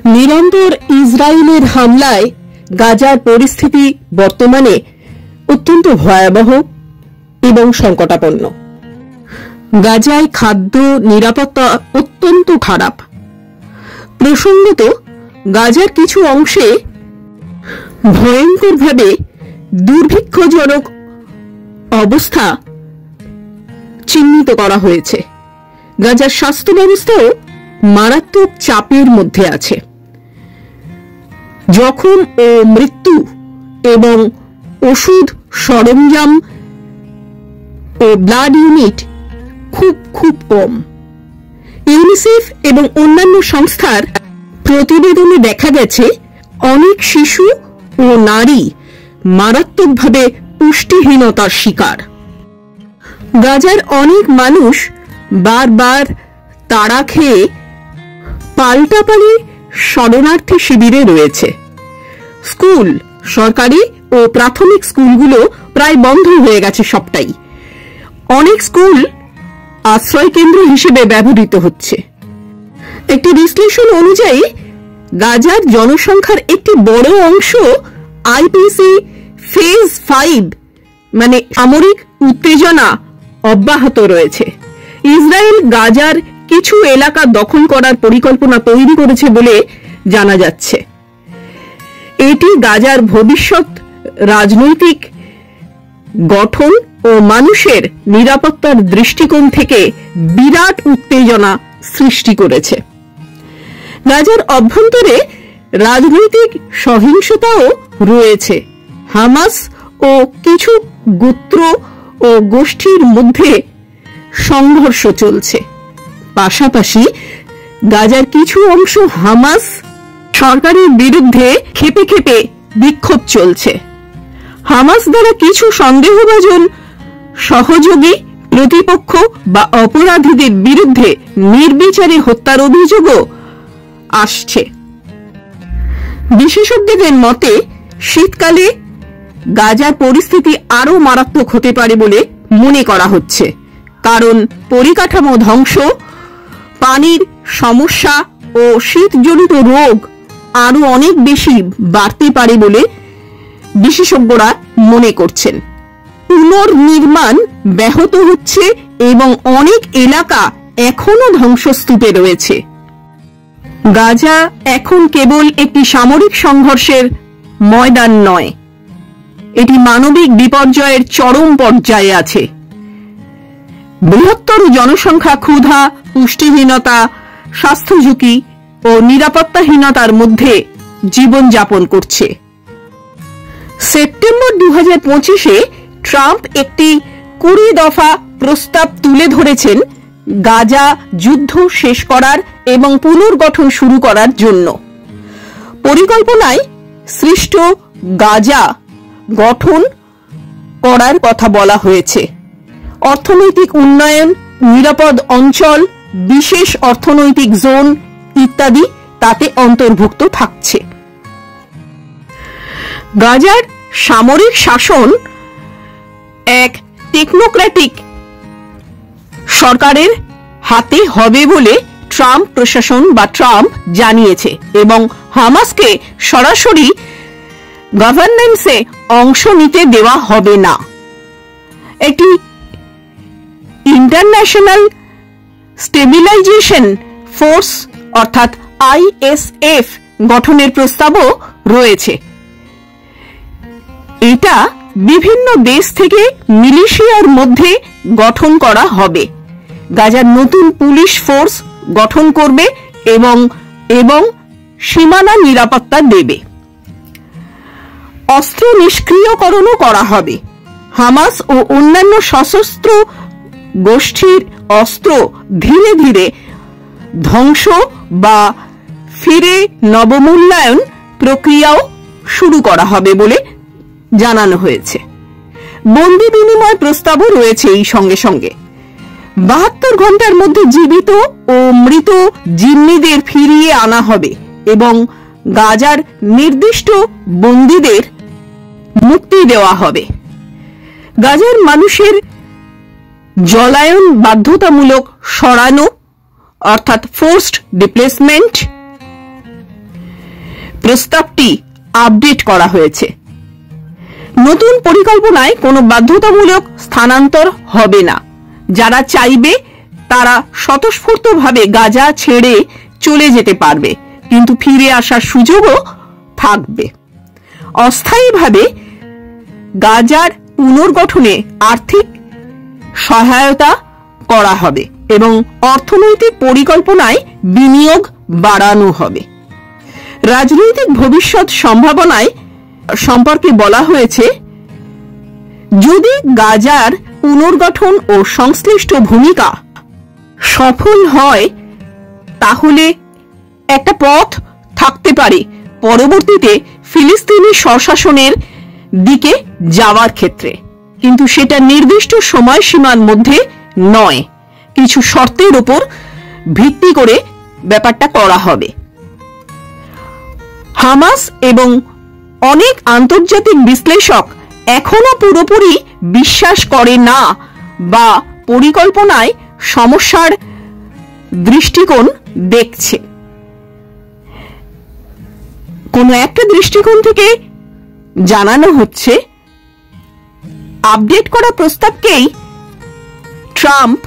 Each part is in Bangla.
নিরন্তর ইসরায়েলের হামলায় গাজার পরিস্থিতি বর্তমানে অত্যন্ত ভয়াবহ এবং সংকটাপন্ন। গাজায় খাদ্য নিরাপত্তা অত্যন্ত খারাপ। প্রসঙ্গত গাজার কিছু অংশে ভয়ঙ্করভাবে দুর্ভিক্ষজনক অবস্থা চিহ্নিত করা হয়েছে। গাজার স্বাস্থ্য ব্যবস্থাও মারাত্মক চাপের মধ্যে আছে। জখম ও মৃত্যু এবং ওষুধ সরঞ্জাম ও ব্লাড ইউনিট খুব কম। ইউনিসেফ এবং অন্যান্য সংস্থার প্রতিবেদনে দেখা গেছে অনেক শিশু ও নারী মারাত্মকভাবে পুষ্টিহীনতার শিকার। গাজার অনেক মানুষ বারবার তাড়া খেয়ে পাল্টাপাল্টি শরণার্থী শিবিরে রয়েছে। স্কুল, সরকারি ও প্রাথমিক স্কুলগুলো প্রায় বন্ধ হয়ে গেছে সবটাই। অনেক স্কুল আশ্রয় কেন্দ্র হিসেবে ব্যবহৃত হচ্ছে। একটি বিশ্লেষণ অনুযায়ী গাজার জনসংখ্যার একটি বড় অংশ আইপিসি ফেজ 5 মানে সামরিক উত্তেজনা অব্যাহত রয়েছে। ইসরায়েল গাজার কিছু এলাকা দখল করার পরিকল্পনা তৈরি করেছে বলে জানা যাচ্ছে। এটি গাজার ভবিষ্যৎ রাজনৈতিক গঠন ও মানুষের নিরাপত্তার দৃষ্টিকোণ থেকে বিরাট উত্তেজনা সৃষ্টি করেছে। গাজার অভ্যন্তরে রাজনৈতিক সহিংসতাও রয়েছে। হামাস ও কিছু গোত্র ও গোষ্ঠীর মধ্যে সংঘর্ষ চলছে। পাশাপাশি গাজার কিছু অংশ হামাস সরকারের বিরুদ্ধে ক্ষেপে ক্ষেপে বিক্ষোভ চলছে। হামাস দ্বারা কিছু সন্দেহভাজন সহযোগী প্রতিপক্ষ বা অপরাধীদের বিরুদ্ধে নির্বিচারে হত্যার অভিযোগও আসছে। বিশেষজ্ঞদের মতে শীতকালে গাজার পরিস্থিতি আরো মারাত্মক হতে পারে বলে মনে করা হচ্ছে, কারণ পরিকাঠামো ধ্বংস, পানির সমস্যা ও শীতজনিত রোগ আরো অনেক বেশি বাড়তে পারে বলে বিশেষজ্ঞরা মনে করছেন। পুনর্নির্মাণ ব্যাহত হচ্ছে এবং অনেক এলাকা এখনো ধ্বংসস্তূপে রয়েছে। গাজা এখন কেবল একটি সামরিক সংঘর্ষের ময়দান নয়, এটি মানবিক বিপর্যয়ের চরম পর্যায়ে আছে। বৃহত্তর জনসংখ্যা ক্ষুধা, পুষ্টিহীনতা, স্বাস্থ্য ঝুঁকি ও নিরাপত্তাহীনতার মধ্যে জীবনযাপন করছে। সেপ্টেম্বর 2025-এ ট্রাম্প একটি 20 দফা প্রস্তাব তুলে ধরেছেন গাজা যুদ্ধ শেষ করার এবং পুনর্গঠন শুরু করার জন্য। পরিকল্পনায় সৃষ্ট গাজা গঠন করার কথা বলা হয়েছে। অর্থনৈতিক উন্নয়ন, নিরাপদ অঞ্চল, বিশেষ অর্থনৈতিক জোন ইত্যাদি তাতে অন্তর্ভুক্ত থাকছে। গাজার সামরিক শাসন এক টেকনোক্র্যাটিক সরকারের হাতে হবে বলে ট্রাম্প প্রশাসন বা ট্রাম্প জানিয়েছে এবং হামাসকে সরাসরি গভর্নেন্সে অংশ নিতে দেওয়া হবে না। একটি ইন্টারন্যাশনাল স্টেবিলাইজেশন ফোর্স অর্থাৎ আইএসএফ গঠনের প্রস্তাবও রয়েছে। এটা বিভিন্ন দেশ থেকে মিলিশিয়ার মধ্যে গঠন করা হবে। গাজার নতুন পুলিশ ফোর্স গঠন করবে এবং সীমানা নিরাপত্তা দেবে। অস্ত্র নিষ্ক্রিয়করণও করা হবে। হামাস ও অন্যান্য সশস্ত্র গোষ্ঠীর অস্ত্র ধীরে ধীরে ধ্বংস বা ফিরে নবমূল্যায়ন প্রক্রিয়াও শুরু করা হবে বলে জানানো হয়েছে। বন্দি বিনিময় প্রস্তাবও রয়েছে। এই সঙ্গে সঙ্গে 72 ঘন্টার মধ্যে জীবিত ও মৃত জিম্মিদের ফিরিয়ে আনা হবে এবং গাজার নির্দিষ্ট বন্দীদের মুক্তি দেওয়া হবে। গাজার মানুষের জলায়ন বাধ্যতামূলক সরানো অর্থাৎ ফোর্সড ডিপ্লেসমেন্ট প্রস্তাবটি আপডেট করা হয়েছে। নতুন পরিকল্পনায় কোনো বাধ্যতামূলক স্থানান্তর হবে না। যারা চাইবে তারা স্বতঃস্ফূর্তভাবে গাজা ছেড়ে চলে যেতে পারবে, কিন্তু ফিরে আসার সুযোগও থাকবে। অস্থায়ীভাবে গাজার পুনর্গঠনে আর্থিক সহায়তা করা হবে এবং অর্থনৈতিক পরিকল্পনায় বিনিয়োগ বাড়ানো হবে। রাজনৈতিক ভবিষ্যৎ সম্ভাবনায় সম্পর্কে বলা হয়েছে, যদি গাজার পুনর্গঠন ও সংশ্লিষ্ট ভূমিকা সফল হয় তাহলে একটা পথ থাকতে পারে পরবর্তীতে ফিলিস্তিনি স্বশাসনের দিকে যাওয়ার ক্ষেত্রে, কিন্তু সেটা নির্দিষ্ট সময়সীমার মধ্যে নয়। কিছু শর্তের উপর ভিত্তি করে ব্যাপারটা করা হবে। হামাস এবং অনেক আন্তর্জাতিক বিশ্লেষক এখনো পুরোপুরি বিশ্বাস করে না বা পরিকল্পনায় সমস্যার দৃষ্টিকোণ দেখছে। কোন একটা দৃষ্টিকোণ থেকে জানানো হচ্ছে, আপডেট করা প্রস্তাবকেই ট্রাম্প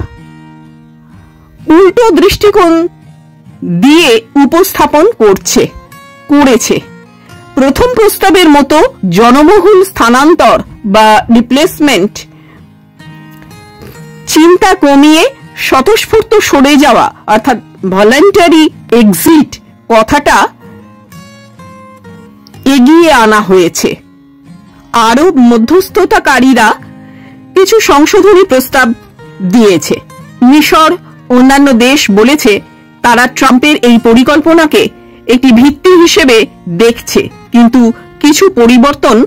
উল্টো দৃষ্টিকোণ দিয়ে উপস্থাপন করেছে। প্রথম প্রস্তাবের মতো জনবহুল স্থানান্তর বা রিপ্লেসমেন্ট চিন্তা কমিয়ে স্বতঃস্ফূর্ত সরে যাওয়া অর্থাৎ ভলান্টারি এক্সিট কথাটা এগিয়ে আনা হয়েছে। আরব মধ্যস্থতাকারীরা কিছু সংশোধনী প্রস্তাব দিয়েছে। মিশর অন্যান্য দেশ বলেছে তারা ট্রাম্পের এই পরিকল্পনাকে একটি ভিত্তি হিসেবে দেখছে, কিন্তু কিছু পরিবর্তন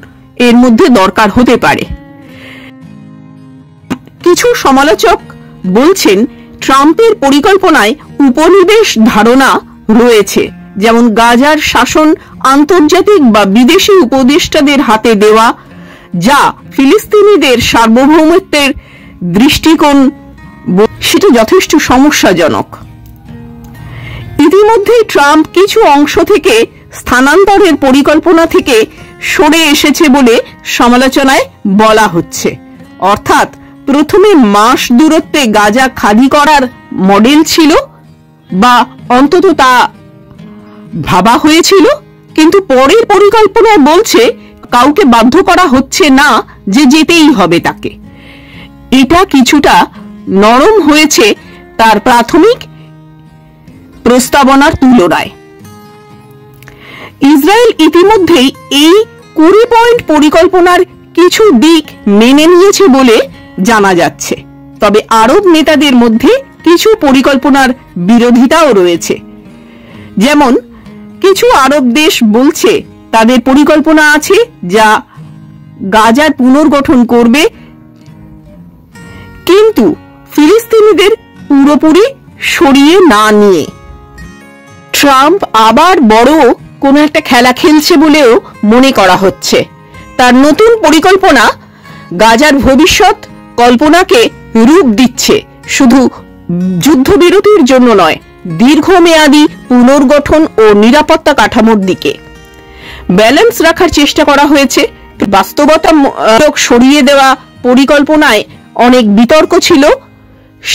এর মধ্যে দরকার হতে পারে। কিছু সমালোচক বলছেন ট্রাম্পের পরিকল্পনায় উপনিবেশ ধারণা রয়েছে, যেমন গাজার শাসন আন্তর্জাতিক বা বিদেশি উপদেষ্টাদের হাতে দেওয়া, যা ফিলিস্তিনিদের সার্বভৌমত্বের দৃষ্টিকোণ সেটা যথেষ্ট সমস্যাজনক। ইতিমধ্যে ট্রাম্প কিছু অংশ থেকে স্থানান্তরের পরিকল্পনা থেকে সরে এসেছে বলে সমালোচনায় বলা হচ্ছে। অর্থাৎ প্রথমে মাস দূরত্বে গাজা খালি করার মডেল ছিল বা অন্তত তা ভাবা হয়েছিল, কিন্তু পরের পরিকল্পনায় বলছে কাউকে বাধ্য করা হচ্ছে না যে যেতেই হবে তাকে। এটা কিছুটা নরম হয়েছে তার প্রাথমিক প্রস্তাবনার তুলনায়। ইসরায়েল ইতিমধ্যেই এই 20 পয়েন্ট পরিকল্পনার কিছু দিক মেনে নিয়েছে বলে জানা যাচ্ছে, তবে আরব নেতাদের মধ্যে কিছু পরিকল্পনার বিরোধিতাও রয়েছে। যেমন কিছু আরব দেশ বলছে তাদের পরিকল্পনা আছে যা গাজার পুনর্গঠন করবে, কিন্তু ফিলিস্তিনিদের পুরোপুরি সরিয়ে না নিয়ে। ট্রাম্প আবার বড় কোন একটা খেলা খেলছে বলেও মনে করা হচ্ছে। তার নতুন পরিকল্পনা গাজার ভবিষ্যৎ কল্পনাকে রূপ দিচ্ছে, শুধু যুদ্ধবিরতির জন্য নয়, দীর্ঘমেয়াদী পুনর্গঠন ও নিরাপত্তা কাঠামোর দিকে ব্যালেন্স রাখার চেষ্টা করা হয়েছে। বাস্তবতা সরিয়ে দেওয়া পরিকল্পনায় অনেক বিতর্ক ছিল,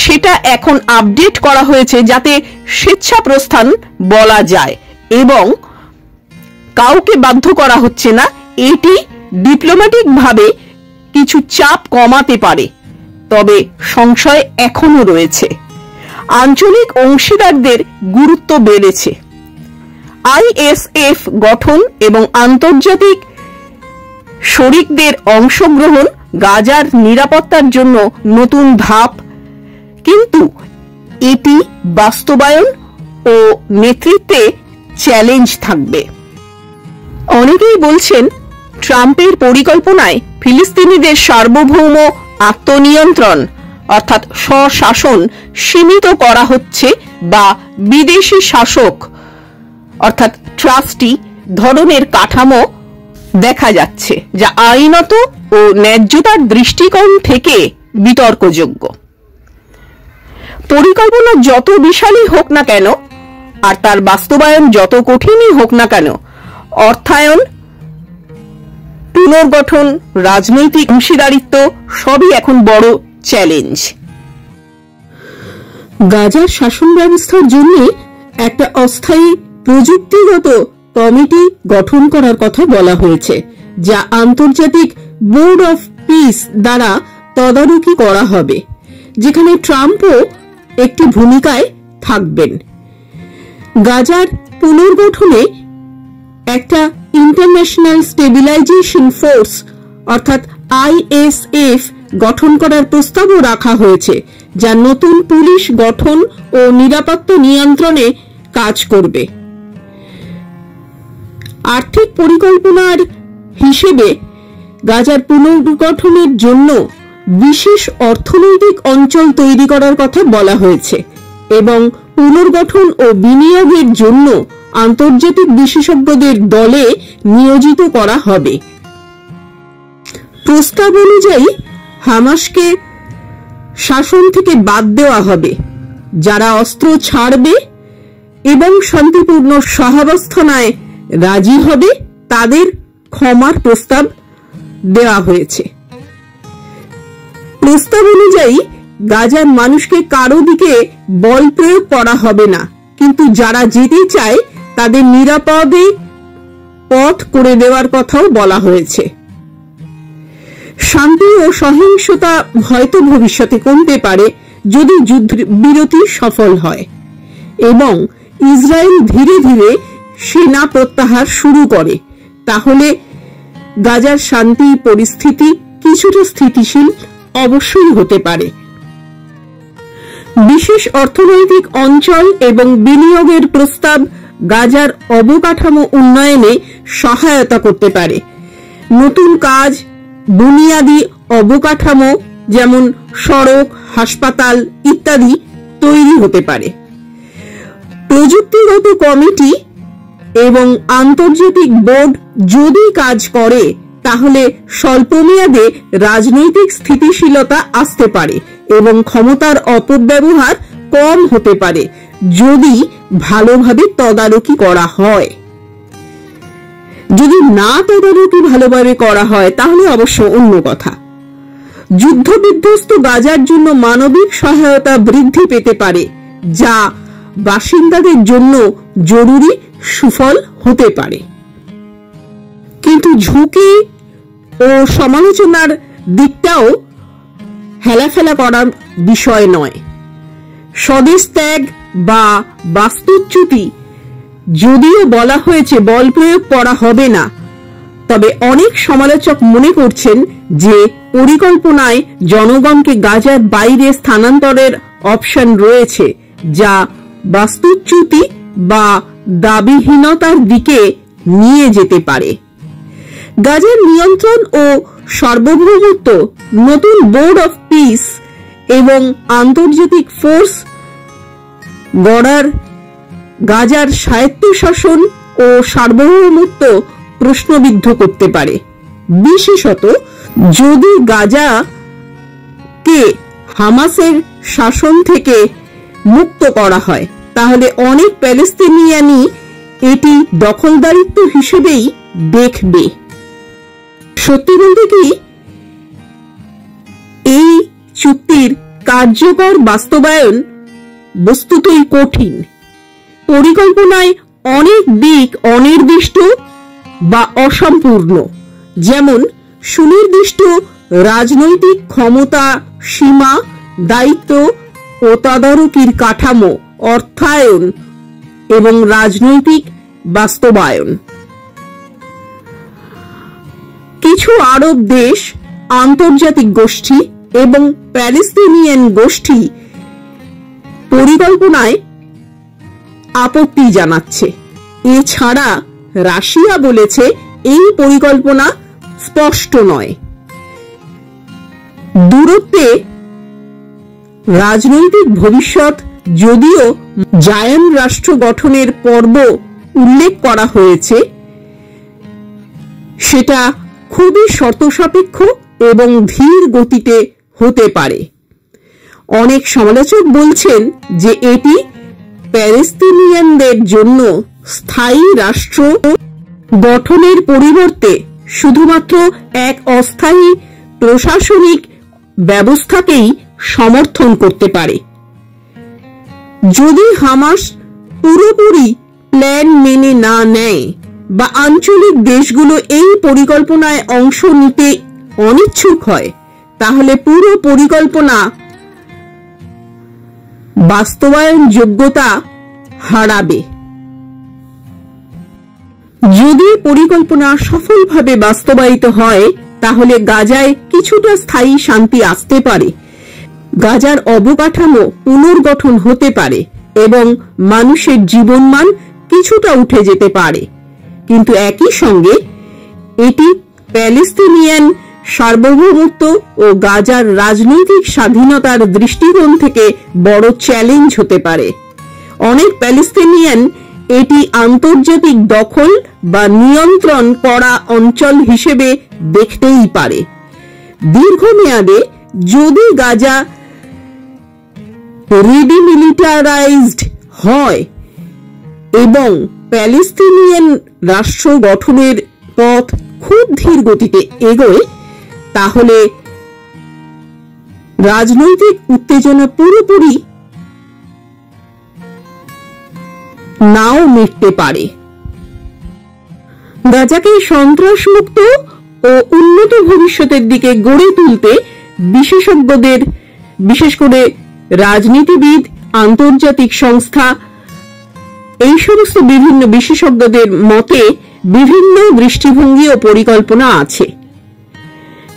সেটা এখন আপডেট করা হয়েছে যাতে স্বেচ্ছা প্রস্থান বলা যায় এবং কাউকে বাধ্য করা হচ্ছে না। এটি ডিপ্লোম্যাটিক ভাবে কিছু চাপ কমাতে পারে, তবে সংশয় এখনো রয়েছে। আঞ্চলিক অংশীদারদের গুরুত্ব বেড়েছে। আইএসএফ গঠন এবং আন্তর্জাতিক শরিকদের অংশগ্রহণ গাজার নিরাপত্তার জন্য নতুন ধাপ, কিন্তু এটি বাস্তবায়ন ও নেতৃত্বে চ্যালেঞ্জ থাকবে। অনেকেই বলছেন ট্রাম্পের পরিকল্পনায় ফিলিস্তিনিদের সার্বভৌম আত্মনিয়ন্ত্রণ অর্থাৎ স্বশাসন সীমিত করা হচ্ছে বা বিদেশি শাসক অর্থাৎ ট্রাস্টি ধরনের কাঠামো দেখা যাচ্ছে, যা আইনত ও ন্যায্যতার দৃষ্টিকোণ থেকে বিতর্কযোগ্য। পরিকল্পনা যত বিশালই হোক না কেন আর তার বাস্তবায়ন যত কঠিনই হোক না কেন, অর্থায়ন, পুনর্গঠন, রাজনৈতিক অংশীদারিত্ব সবই এখন বড় চ্যালেঞ্জ। গাজার শাসন ব্যবস্থার জন্য একটা অস্থায়ী প্রযুক্তিগত কমিটি গঠন করার কথা বলা হয়েছে, যা আন্তর্জাতিক বোর্ড অফ পিস দ্বারা তদারকি করা হবে, যেখানে ট্রাম্পও একটি ভূমিকায় থাকবেন। গাজার পুনর্গঠনে একটা ইন্টারন্যাশনাল স্টেবিলাইজেশন ফোর্স অর্থাৎ ISF গঠন করার প্রস্তাবও রাখা হয়েছে, যা নতুন পুলিশ গঠন ও নিরাপত্তা নিয়ন্ত্রণে কাজ করবে। আর্থিক পরিকল্পনার হিসেবে গাজার পুনর্গঠনের জন্য বিশেষ অর্থনৈতিক অঞ্চল তৈরি করার কথা বলা হয়েছে এবং পুনর্গঠন ও বিনিয়োগের জন্য আন্তর্জাতিক বিশেষজ্ঞদের দলে নিয়োজিত করা হবে। প্রস্তাব অনুযায়ী হামাসকে শাসন থেকে বাদ দেওয়া হবে, যারা অস্ত্র ছাড়বে এবং শান্তিপূর্ণ সহাবস্থানায় রাজি হবে তাদের ক্ষমার প্রস্তাব দেওয়া হয়েছে। প্রস্তাব অনুযায়ী গাজার মানুষকে কারো দিকে বল প্রয়োগ করা হবে না, কিন্তু যারা যেতে চায় তাদের নিরাপদে পথ করে দেওয়ার কথাও বলা হয়েছে। শান্তি ও সহিংসতা হয়তো ভবিষ্যতে কমতে পারে যদি যুদ্ধবিরতি সফল হয় এবং ইসরায়েল ধীরে ধীরে সেনা প্রত্যাহার শুরু করে, তাহলে গাজার শান্তি পরিস্থিতি কিছুটা স্থিতিশীল অবশ্যই হতে পারে। বিশেষ অর্থনৈতিক অঞ্চল এবং বিনিয়োগের প্রস্তাব গাজার অবকাঠামো উন্নয়নে সহায়তা করতে পারে। নতুন কাজ, বুনিয়াদি অবকাঠামো যেমন সড়ক, হাসপাতাল ইত্যাদি তৈরি হতে পারে। প্রযুক্তিগত কমিটি এবং আন্তর্জাতিক বোর্ড যদি কাজ করে তাহলে স্বল্পমেয়াদে রাজনৈতিক স্থিতিশীলতা আসতে পারে এবং ক্ষমতার অপব্যবহার কম হতে পারে যদি ভালোভাবে তদারকি করা হয়। যদি না তদারকি ভালোভাবে করা হয় তাহলে অবশ্য অন্য কথা। যুদ্ধবিধ্বস্ত গাজার জন্য মানবিক সহায়তা বৃদ্ধি পেতে পারে, যা বাসিন্দাদের জন্য জরুরি সুফল হতে পারে। কিন্তু ঝুঁকি ও সমালোচনার দিকটাও হেলাফেলা করার বিষয় নয়। স্বদেশ ত্যাগ বা বাস্তুচ্যুতি যদিও বলা হয়েছে বল প্রয়োগ করা হবে না, তবে অনেক সমালোচক মনে করছেন যে পরিকল্পনায় জনগণকে গাজার বাইরে স্থানান্তরের অপশন রয়েছে, যা বাস্তুচ্যুতি বা দাবিহীনতার দিকে নিয়ে যেতে পারে। গাজার নিয়ন্ত্রণ ও সার্বভৌমত্ব নতুন বোর্ড অফ পিস এবং আন্তর্জাতিক ফোর্স গড়ার গাজার স্বায়ত্তশাসন ও সার্বভৌমত্ব প্রশ্নবিদ্ধ করতে পারে, বিশেষত যদি গাজাকে হামাসের শাসন থেকে মুক্ত করা হয়, তাহলে অনেক প্যালেস্তিনিয়ানই এটি দখলদারিত্ব হিসেবেই দেখবে। সত্যি বলতে কি, এই চুক্তির কার্যকর বাস্তবায়ন বস্তুতই কঠিন। পরিকল্পনায় অনেক দিক অনির্দিষ্ট বা অসম্পূর্ণ, যেমন সুনির্দিষ্ট রাজনৈতিক ক্ষমতা, সীমা, দায়িত্ব ও তদারকির কাঠামো, অর্থায়ন এবং রাজনৈতিক বাস্তবায়ন। কিছু আরব দেশ, আন্তর্জাতিক গোষ্ঠী এবং প্যালেস্তিনিয়ান গোষ্ঠী পরিকল্পনায় আপত্তি জানাচ্ছে। এছাড়া রাশিয়া বলেছে এই পরিকল্পনা স্পষ্ট নয়। দূরত্বে রাজনৈতিক ভবিষ্যৎ যদিও জায়ান রাষ্ট্র গঠনের পর্ব উল্লেখ করা হয়েছে, সেটা খুবই শর্তসাপেক্ষ এবং ধীর গতিতে হতে পারে। অনেক সমালোচক বলছেন যে এটি প্যালেস্তিনিয়ানদের জন্য স্থায়ী রাষ্ট্র গঠনের পরিবর্তে শুধুমাত্র এক অস্থায়ী প্রশাসনিক ব্যবস্থাকেই সমর্থন করতে পারে। যদি হামাস পুরোপুরি প্ল্যান মেনে না নেয় বা আঞ্চলিক দেশগুলো এই পরিকল্পনায় অংশ নিতে অনিচ্ছুক হয়, তাহলে পুরো পরিকল্পনা বাস্তবায়ন যোগ্যতা হারাবে। যদি পরিকল্পনা সফলভাবে বাস্তবায়িত হয়, তাহলে গাজায় কিছুটা স্থায়ী শান্তি আসতে পারে, গাজার অবকাঠামো পুনর্গঠন হতে পারে এবং মানুষের জীবনমান কিছুটা উঠে যেতে পারে। কিন্তু একই সঙ্গে এটি প্যালেস্তিনিয়ান সার্বভৌমত্ব ও গাজার রাজনৈতিক স্বাধীনতার দৃষ্টিকোণ থেকে বড় চ্যালেঞ্জ হতে পারে। অনেক প্যালেস্তিনিয়ান এটি আন্তর্জাতিক দখল বা নিয়ন্ত্রণ করা অঞ্চল হিসেবে দেখতেই পারে। দীর্ঘমেয়াদে যদি গাজা রিডিমিলিটারাইজড হয় এবং প্যালেস্তিনিয়ান রাষ্ট্র গঠনের পথ খুব ধীর গতিতে এগোয়, তাহলে রাজনৈতিক উত্তেজনা পুরোপুরি নাও মিটতে পারে। গাজাকে সন্ত্রাসমুক্ত ও উন্নত ভবিষ্যতের দিকে গড়ে তুলতে বিশেষজ্ঞদের, বিশেষ করে রাজনীতিবিদ, আন্তর্জাতিক সংস্থা, এই সমস্ত বিভিন্ন বিশেষজ্ঞদের মতে বিভিন্ন দৃষ্টিভঙ্গি ও পরিকল্পনা আছে।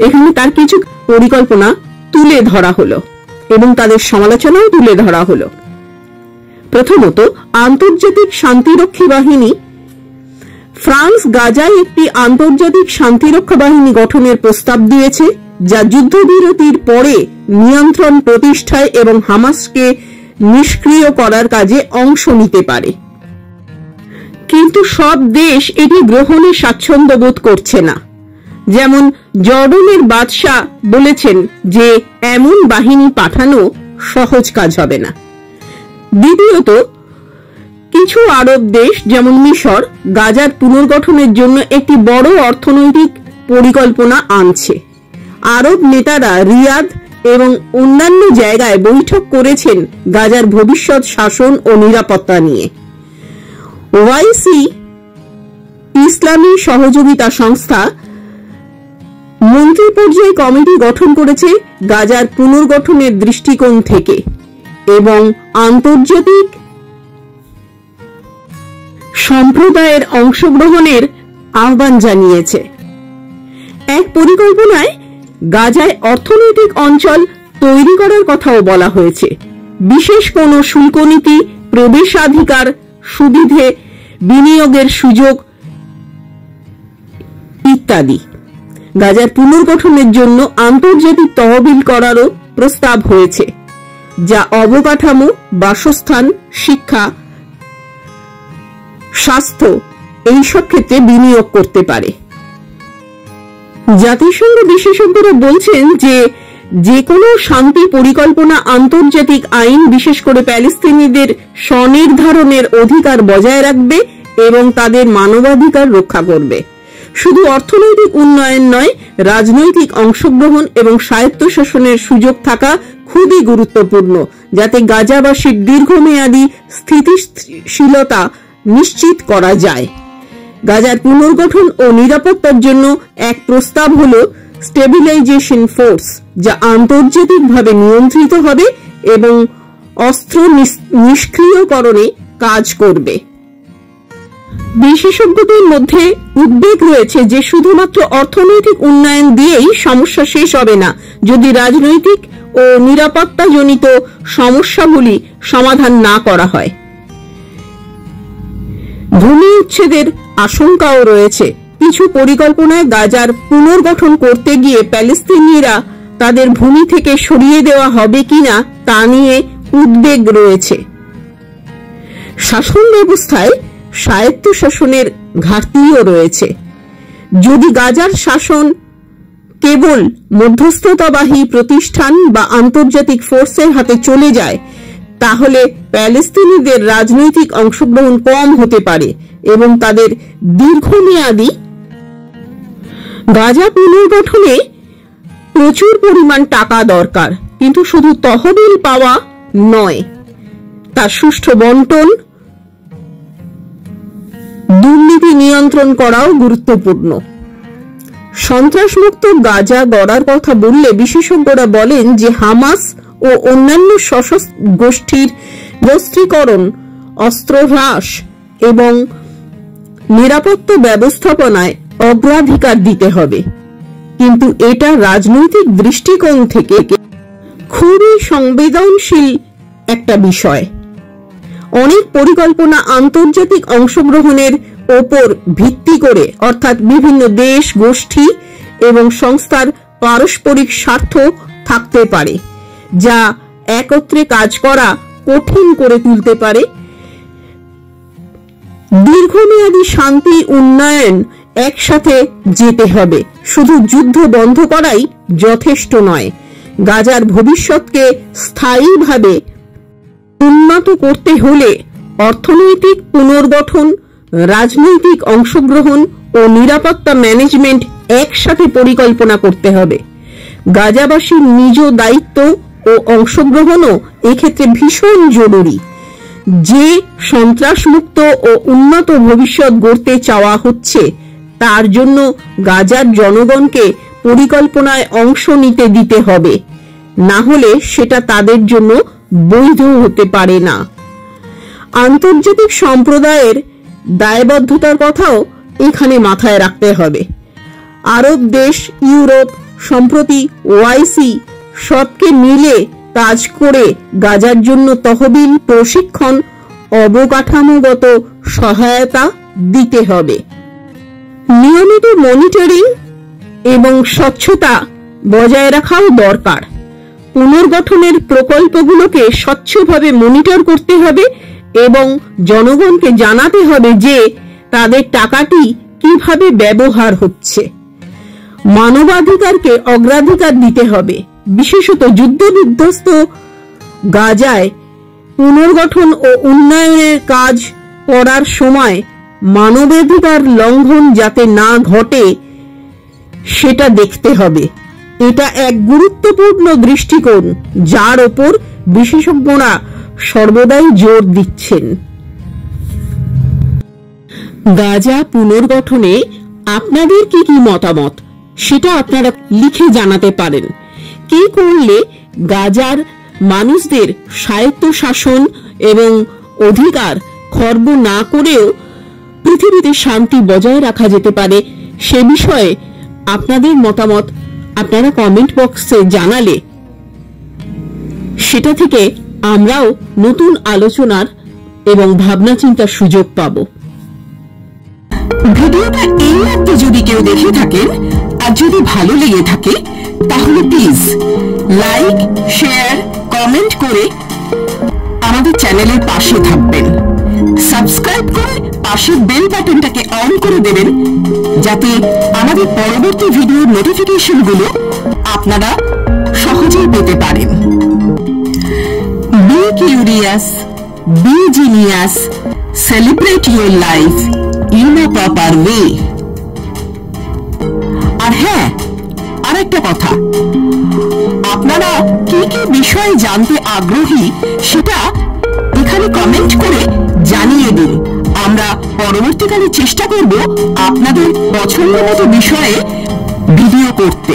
এখানে তার কিছু পরিকল্পনা তুলে ধরা হলো এবং তাদের সমালোচনাও তুলে ধরা হলো। প্রথমত, আন্তর্জাতিক শান্তিরক্ষী বাহিনী। ফ্রান্স গাজায় একটি আন্তর্জাতিক শান্তিরক্ষা বাহিনী গঠনের প্রস্তাব দিয়েছে, যা যুদ্ধবিরতির পরে নিয়ন্ত্রণ প্রতিষ্ঠায় এবং হামাসকে নিষ্ক্রিয় করার কাজে অংশ নিতে পারে। কিন্তু সব দেশ এটি গ্রহণে স্বাচ্ছন্দ্য বোধ করছে না। যেমন জর্ডানের বাদশাহ বলেছেন যে এমন বাহিনী পাঠানো সহজ কাজ হবে না। দ্বিতীয়ত, কিছু আরব দেশ যেমন মিশর গাজার পুনর্গঠনের জন্য একটি বড় অর্থনৈতিক পরিকল্পনা আনছে। আরব নেতারা রিয়াদ এবং অন্যান্য জায়গায় বৈঠক করেছেন গাজার ভবিষ্যৎ শাসন ও নিরাপত্তা নিয়ে। ওআইসি ইসলামী সহযোগিতা সংস্থা মন্ত্রী পর্যায়ে কমিটি গঠন করেছে গাজার পুনর্গঠনের দৃষ্টিকোণ থেকে এবং আন্তর্জাতিক সম্প্রদায়ের অংশগ্রহণের আহ্বান জানিয়েছে। এক পরিকল্পনায় গাজায় অর্থনৈতিক অঞ্চল তৈরি করার কথাও বলা হয়েছে, বিশেষ কোনো শুল্ক নীতি, প্রবেশাধিকার, সুবিধে, বিনিয়োগের সুযোগ ইত্যাদি। গাজার পুনর্গঠনের জন্য আন্তর্জাতিক তহবিল করারও প্রস্তাব হয়েছে, যা অবকাঠামো, বাসস্থান, শিক্ষা, স্বাস্থ্য এইসব ক্ষেত্রে বিনিয়োগ করতে পারে। জাতিসংঘ বিশেষজ্ঞরা বলছেন যে যে কোনো শান্তি পরিকল্পনা আন্তর্জাতিক আইন, বিশেষ করে প্যালেস্তিনিদের স্বনির্ধারণের অধিকার বজায় রাখবে এবং তাদের মানবাধিকার রক্ষা করবে। শুধু অর্থনৈতিক উন্নয়ন নয়, রাজনৈতিক অংশগ্রহণ এবং স্বায়ত্তশাসনের সুযোগ থাকা খুবই গুরুত্বপূর্ণ, যাতে গাজাবাসীর দীর্ঘমেয়াদী স্থিতিশীলতা নিশ্চিত করা যায়। গাজার পুনর্গঠন ও নিরাপত্তার জন্য এক প্রস্তাব হল স্টেবিলাইজেশন ফোর্স, যা আন্তর্জাতিকভাবে নিয়ন্ত্রিত হবে এবং অস্ত্র নিষ্ক্রিয়করণে কাজ করবে। বিশেষজ্ঞদের মধ্যে উদ্বেগ রয়েছে যে শুধুমাত্র অর্থনৈতিক উন্নয়ন দিয়েই সমস্যা শেষ হবে না, যদি রাজনৈতিক ও নিরাপত্তাজনিত সমস্যাগুলি সমাধান না করা হয়। ভূমি উচ্ছেদের আশঙ্কাও রয়েছে। কিছু পরিকল্পনায় গাজার পুনর্গঠন করতে গিয়ে প্যালেস্তিনিরা তাদের ভূমি থেকে সরিয়ে দেওয়া হবে কিনা তা নিয়ে উদ্বেগ রয়েছে। শাসন ব্যবস্থায় স্বায়ত্তশাসনের ঘাটতিও রয়েছে। যদি গাজার শাসন কেবল মধ্যস্থতাবাহী প্রতিষ্ঠান বা আন্তর্জাতিক ফোর্সের হাতে চলে যায়, তাহলে প্যালেস্তিনিদের রাজনৈতিক অংশগ্রহণ কম হতে পারে এবং তাদের দীর্ঘমেয়াদী গাঁজা পুনর্গঠনে প্রচুর পরিমাণ টাকা দরকার, কিন্তু শুধু তহবিল পাওয়া নয়, তার সুষ্ঠু বন্টন, দুর্নীতি নিয়ন্ত্রণ করাও গুরুত্বপূর্ণ। সন্ত্রাসমুক্ত গাঁজা গড়ার কথা বললে বিশেষজ্ঞরা বলেন যে হামাস ও অন্যান্য সশস্ত্র গোষ্ঠীর গোষ্ঠীকরণ, অস্ত্র হ্রাস এবং নিরাপত্তা ব্যবস্থাপনায় অগ্রাধিকার দিতে হবে, কিন্তু এটা রাজনৈতিক দৃষ্টিকোণ থেকে খুবই সংবেদনশীল একটা বিষয়। অনেক পরিকল্পনা আন্তর্জাতিক অংশগ্রহণের ওপর ভিত্তি করে, অর্থাৎ বিভিন্ন দেশ, গোষ্ঠী এবং সংস্থার পারস্পরিক স্বার্থ থাকতে পারে, যা একত্রে কাজ করা কঠিন করে তুলতে পারে। দীর্ঘমেয়াদী শান্তি উন্নয়ন একসাথে যেতে হবে, শুধু যুদ্ধ বন্ধ করাই যথেষ্ট নয়। গাজার ভবিষ্যৎকে স্থায়ীভাবে উন্নত করতে হলে অর্থনৈতিক পুনর্গঠন, রাজনৈতিক অংশগ্রহণ ও নিরাপত্তা ম্যানেজমেন্ট একসাথে পরিকল্পনা করতে হবে। গাজাবাসীর নিজ দায়িত্ব ও অংশগ্রহণও এক্ষেত্রে ভীষণ জরুরি। যে সন্ত্রাসমুক্ত ও উন্নত ভবিষ্যৎ গড়তে চাওয়া হচ্ছে, তার জন্য গাজার জনগণকে পরিকল্পনায় অংশ নিতে দিতে হবে, না হলে সেটা তাদের জন্য বৈধ হতে পারে না। আন্তর্জাতিক সম্প্রদায়ের দায়বদ্ধতার কথাও এখানে মাথায় রাখতে হবে। আরব দেশ, ইউরোপ, সম্প্রতি ওআইসি সবকে মিলে কাজ করে গাজার জন্য তহবিল, প্রশিক্ষণ, অবকাঠামোগত সহায়তা দিতে হবে। নিয়মিত মনিটরিং এবং স্বচ্ছতা বজায় রাখাও দরকার। পুনর্গঠনের প্রকল্পগুলোকে স্বচ্ছভাবে মনিটর করতে হবে এবং জনগণকে জানাতে হবে যে তাদের টাকাটি কিভাবে ব্যবহার হচ্ছে। মানবাধিকারকে অগ্রাধিকার দিতে হবে, বিশেষত যুদ্ধবিধ্বস্ত গাজায় পুনর্গঠন ও উন্নয়নের কাজ করার সময় মানবাধিকার লঙ্ঘন যাতে না ঘটে সেটা দেখতে হবে। এটা এক গুরুত্বপূর্ণ দৃষ্টিকোণ যার ওপর বিশেষজ্ঞরা সর্বদাই জোর দিচ্ছেন। গাজা পুনর্গঠনে আপনাদের কি কি মতামত সেটা আপনারা লিখে জানাতে পারেন। কি করলে গাজার মানুষদের স্বায়ত্তশাসন এবং অধিকার খর্ব না করেও পৃথিবীতে শান্তি বজায় রাখা যেতে পারে, সে বিষয়ে আপনাদের মতামত আপনারা কমেন্ট বক্সে জানালে সেটা থেকে আমরাও নতুন আলোচনার এবং ভাবনা চিন্তার সুযোগ পাব। ভিডিওটা এই মুহূর্তে যদি কেউ দেখে থাকেন আর যদি ভালো লেগে থাকে তাহলে প্লিজ লাইক, শেয়ার, কমেন্ট করে আমাদের চ্যানেলের পাশে থাকবেন। সাবস্ক্রাইব করে পাশের বেল বাটনটাকে অন করে দেবেন যাতে আমাদের পরবর্তী ভিডিওর নোটিফিকেশনগুলো আপনারা সহজেই পেতে পারেন। Be curious, be genius, celebrate your life in a proper way. আর হ্যাঁ, আরেকটা কথা, আপনারা কি কি বিষয়ে জানতে আগ্রহী সেটা এখানে কমেন্ট করে জানিয়ে দিন। আমরা পরবর্তীকালে চেষ্টা করব আপনাদের পছন্দ মতো বিষয়ে ভিডিও করতে।